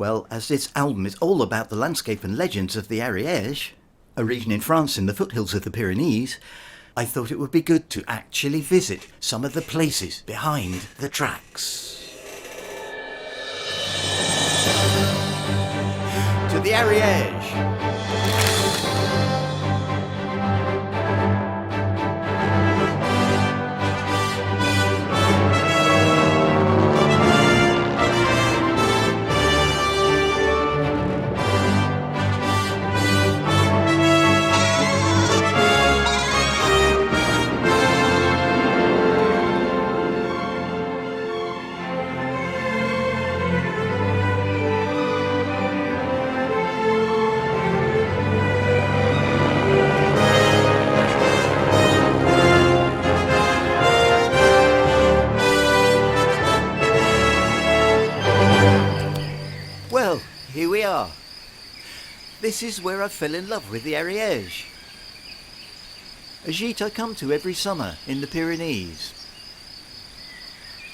Well, as this album is all about the landscape and legends of the Ariège, a region in France in the foothills of the Pyrenees, I thought it would be good to actually visit some of the places behind the tracks. To the Ariège! Well, here we are. This is where I fell in love with the Ariège. A gîte I come to every summer in the Pyrenees.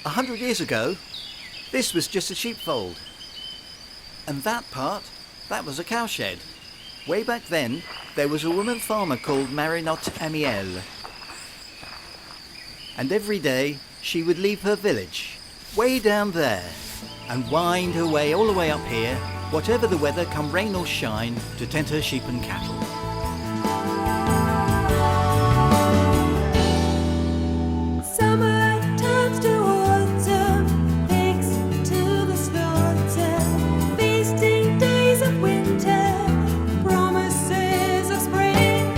100 years ago, this was just a sheepfold. And that part, that was a cowshed. Way back then, there was a woman farmer called Marinotte Amiel. And every day, she would leave her village, way down there, and wind her way all the way up here, whatever the weather, come rain or shine, to tend her sheep and cattle. Summer turns to autumn, pigs to the slaughter, feasting days of winter, promises of spring.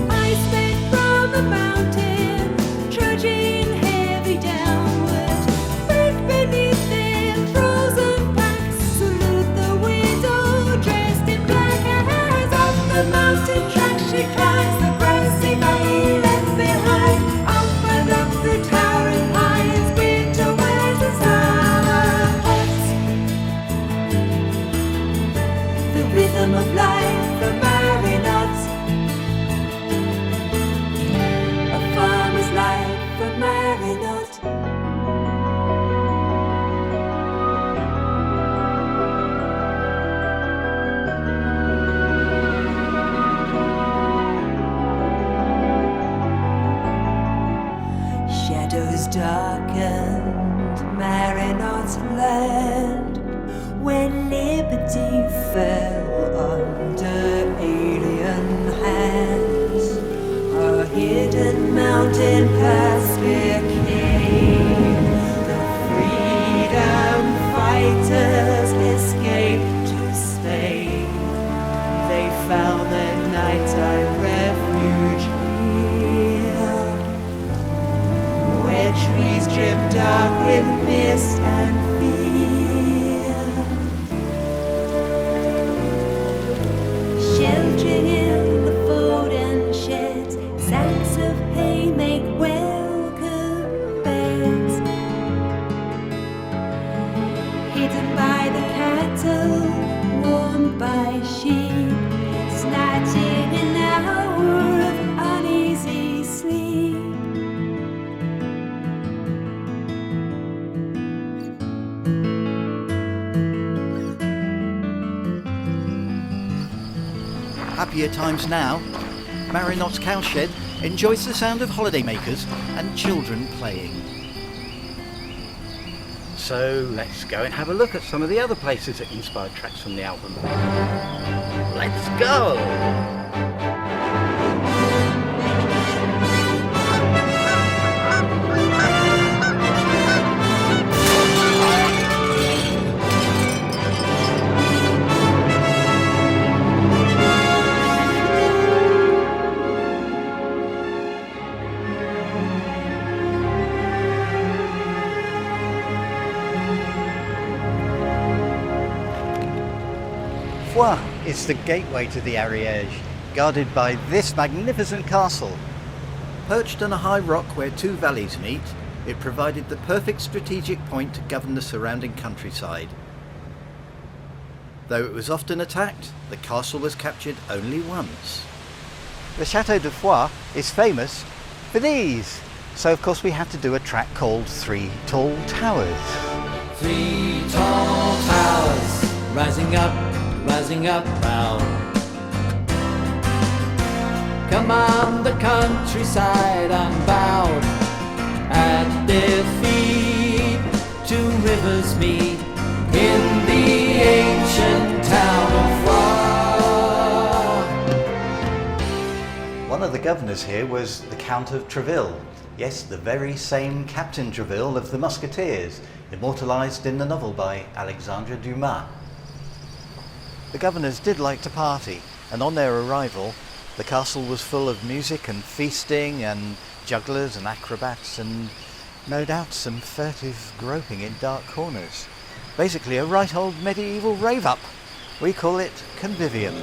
I sped from the mountain, trudging heavy downward, but beneath them frozen packs salute the widow dressed in black. As off the mountain track she climbs the grassy valley left behind. The towering pines, winter wears and summer huts. The rhythm of life for Marinotte, a farmer's life for Marinotte. Shadows darkened Marinotte's land when liberty fell under alien hands. A hidden mountain pass became the freedom fighters escaped to Spain. They found their nighttime refuge here, where trees drip dark with mist and fear. Sheltering in the folding sheds, sacks of hay make welcome beds. Hidden by the cattle, warmed by sheep, snatching an hour of uneasy sleep. Happier times now. Marinotte's cowshed enjoys the sound of holidaymakers and children playing. So let's go and have a look at some of the other places that inspired tracks from the album. Let's go! Foix is the gateway to the Ariège, guarded by this magnificent castle. Perched on a high rock where two valleys meet, it provided the perfect strategic point to govern the surrounding countryside. Though it was often attacked, the castle was captured only once. The Château de Foix is famous for these, so of course we had to do a track called Three Tall Towers. Three tall towers rising up proud. Come on the countryside unbowed, at their feet two rivers meet in the ancient town of Foix. One of the governors here was the Count of Treville. Yes, the very same Captain Treville of the Musketeers, immortalised in the novel by Alexandre Dumas. The governors did like to party, and on their arrival, the castle was full of music and feasting and jugglers and acrobats and no doubt some furtive groping in dark corners. Basically a right old medieval rave-up. We call it convivium.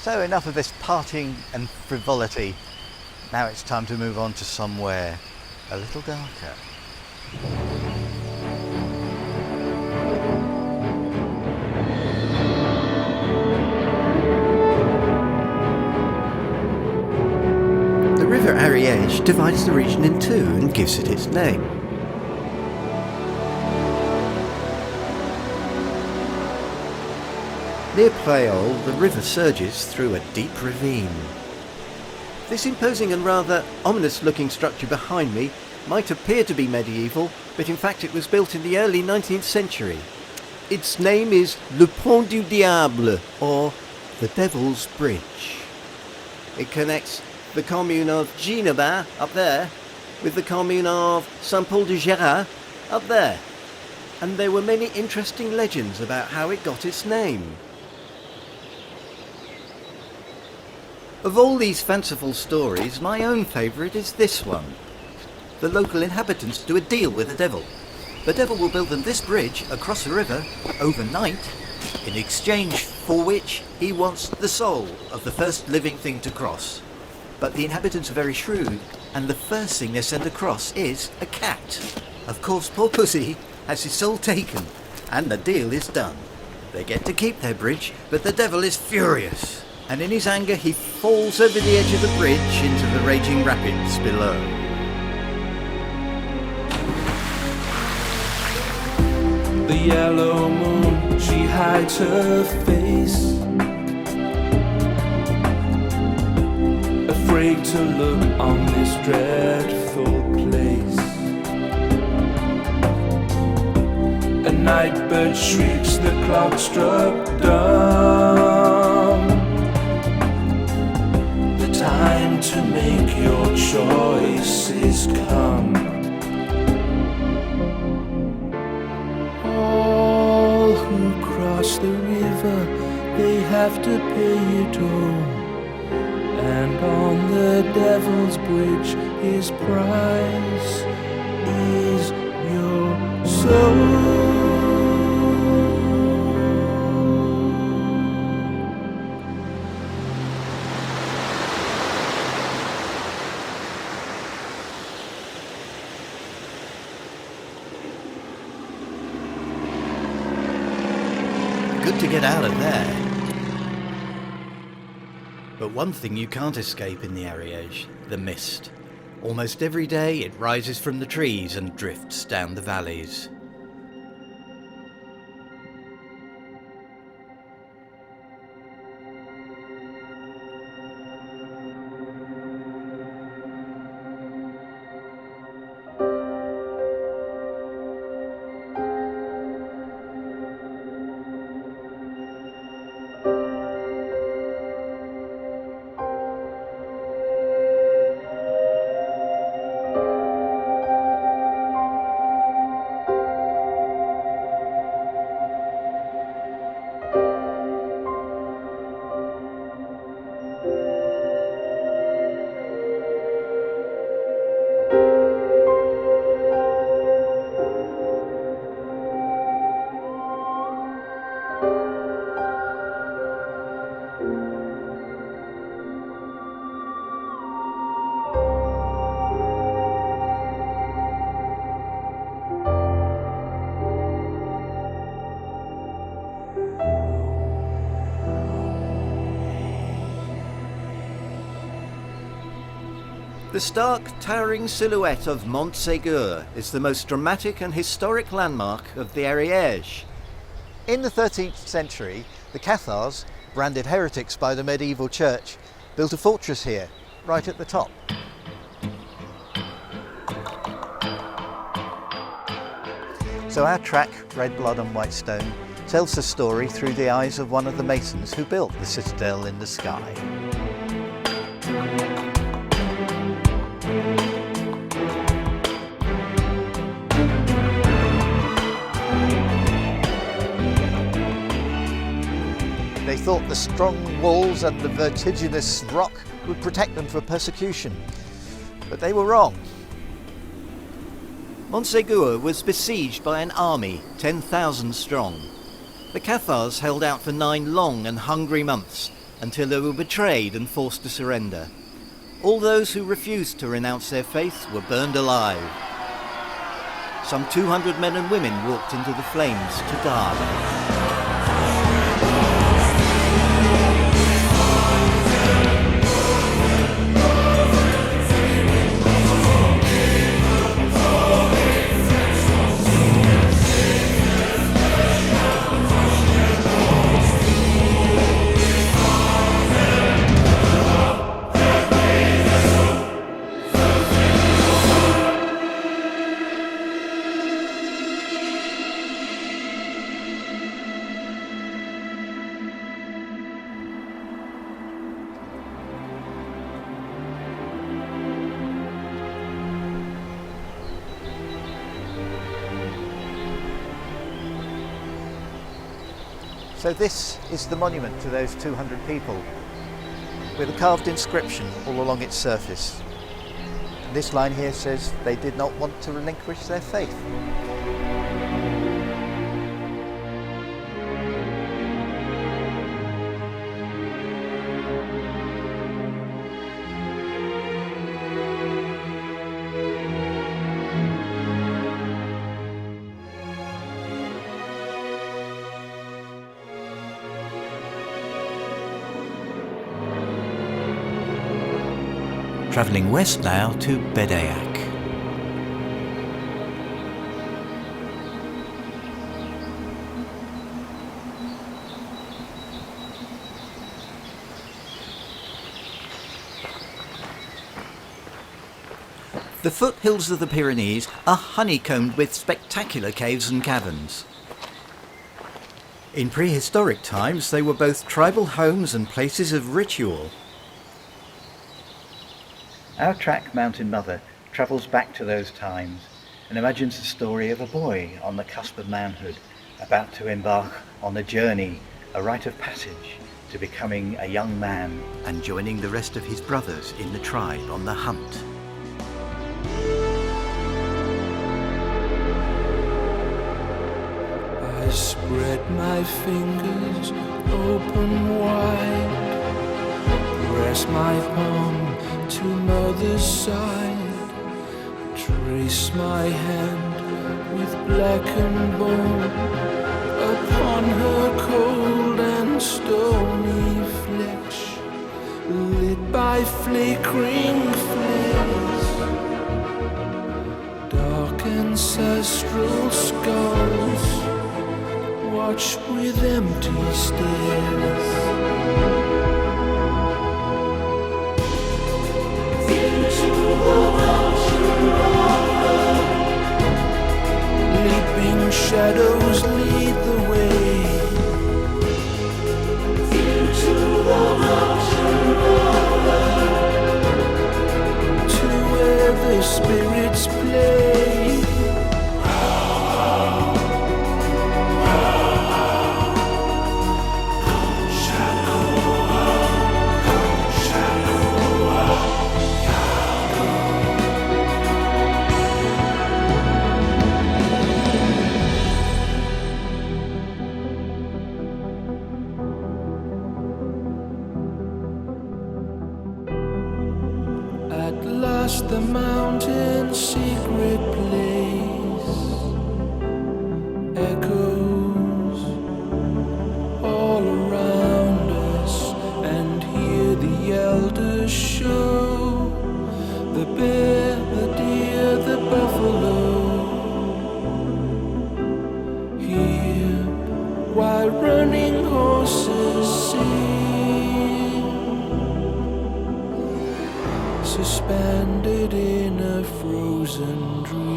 So enough of this partying and frivolity. Now it's time to move on to somewhere a little darker. The river Ariège divides the region in two and gives it its name. Near Préol, the river surges through a deep ravine. This imposing and rather ominous-looking structure behind me might appear to be medieval, but in fact it was built in the early 19th century. Its name is Le Pont du Diable, or the Devil's Bridge. It connects the commune of Ginebin, up there, with the commune of Saint-Paul-de-Gérard, up there. And there were many interesting legends about how it got its name. Of all these fanciful stories, my own favourite is this one. The local inhabitants do a deal with the devil. The devil will build them this bridge across the river overnight, in exchange for which he wants the soul of the first living thing to cross. But the inhabitants are very shrewd, and the first thing they send across is a cat. Of course, poor pussy has his soul taken, and the deal is done. They get to keep their bridge, but the devil is furious. And in his anger he falls over the edge of the bridge into the raging rapids below. The yellow moon, she hides her face, afraid to look on this dreadful place. A night bird shrieks, the clock struck down. Time to make your choices come. All who cross the river, they have to pay a toll. And on the devil's bridge, his price is your soul. Good to get out of there. But one thing you can't escape in the Ariège, the mist. Almost every day it rises from the trees and drifts down the valleys. The stark, towering silhouette of Mont Ségur is the most dramatic and historic landmark of the Ariège. In the 13th century, the Cathars, branded heretics by the medieval church, built a fortress here, right at the top. So our track, Red Blood on White Stone, tells the story through the eyes of one of the masons who built the citadel in the sky. They thought the strong walls and the vertiginous rock would protect them from persecution, but they were wrong. Montségur was besieged by an army 10,000 strong. The Cathars held out for 9 long and hungry months until they were betrayed and forced to surrender. All those who refused to renounce their faith were burned alive. Some 200 men and women walked into the flames to die. So this is the monument to those 200 people, with a carved inscription all along its surface. And this line here says they did not want to relinquish their faith. Travelling west now to Bédéac. The foothills of the Pyrenees are honeycombed with spectacular caves and caverns. In prehistoric times, they were both tribal homes and places of ritual. Our track, Mountain Mother, travels back to those times and imagines the story of a boy on the cusp of manhood, about to embark on a journey, a rite of passage, to becoming a young man and joining the rest of his brothers in the tribe on the hunt. I spread my fingers open wide, press my palm to mother's side, trace my hand with blackened bone upon her cold and stony flesh, lit by flickering flares, dark ancestral skulls watch with empty stares. Leaping shadows lead the way into the mountain to where the spirits play. The mountain's secret place echoes all around us, and here the elders show the bear, the deer, the buffalo. Here, while running horses sing, suspended in a frozen dream.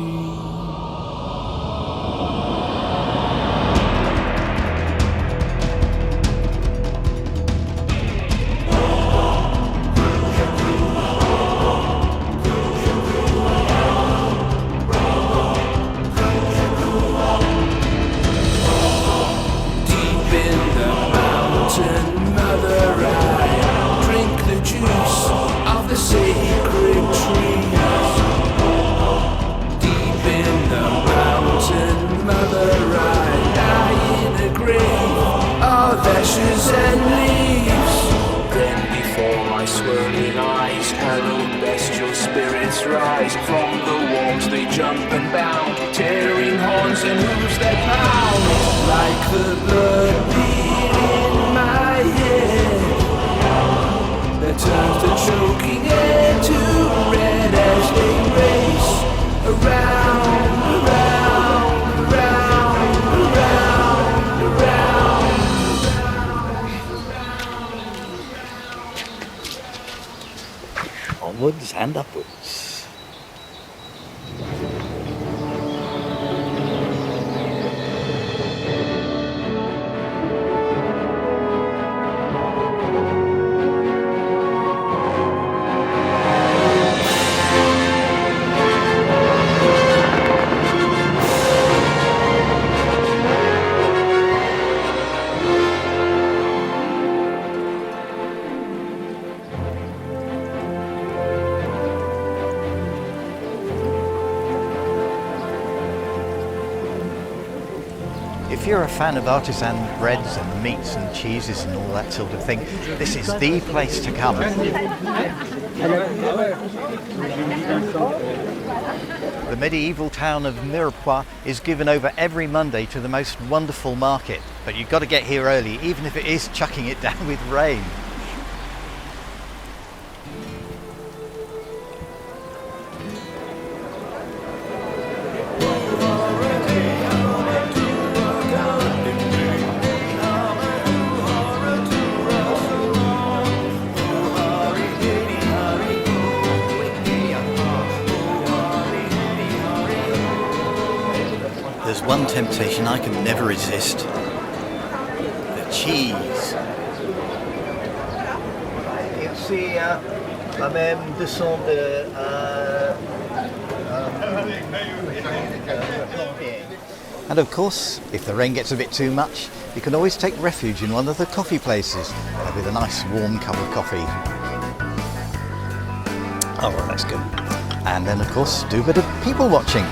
Ashes and leaves. Then before my swirling eyes, hallowed bestial spirits rise. From the walls they jump and bound, tearing horns and hooves that pound. Like the blood beat in my head, that turns the choking air to red as they race around, around, around, around, around. Onwards and upwards. If you're a fan of artisan breads and meats and cheeses and all that sort of thing, this is the place to come. The medieval town of Mirepoix is given over every Monday to the most wonderful market, but you've got to get here early, even if it is chucking it down with rain. There's one temptation I can never resist. The cheese. Ici, la même descente de... And of course, if the rain gets a bit too much, you can always take refuge in one of the coffee places with a nice warm cup of coffee. Oh, well, that's good. And then, of course, do a bit of people watching.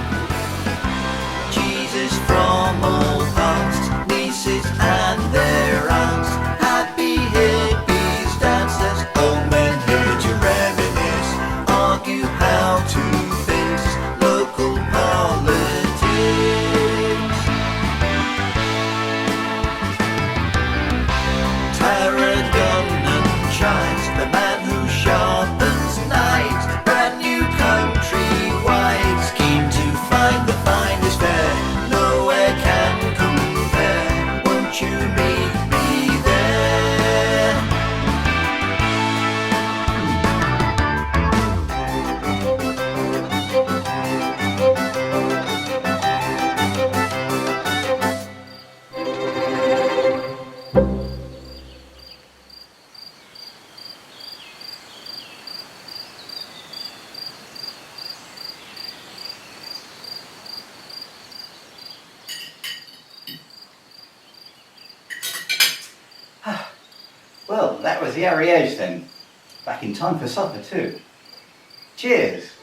From all parts, nieces and their aunts, happy hippies dancers, old men here to reminisce, argue how to fix local politics. Tarragon and chimes, the man who sharpens knives, brand new countrywide, scheme to find the finest fare. You meet me there. Well, that was the Ariège then. Back in time for supper too. Cheers!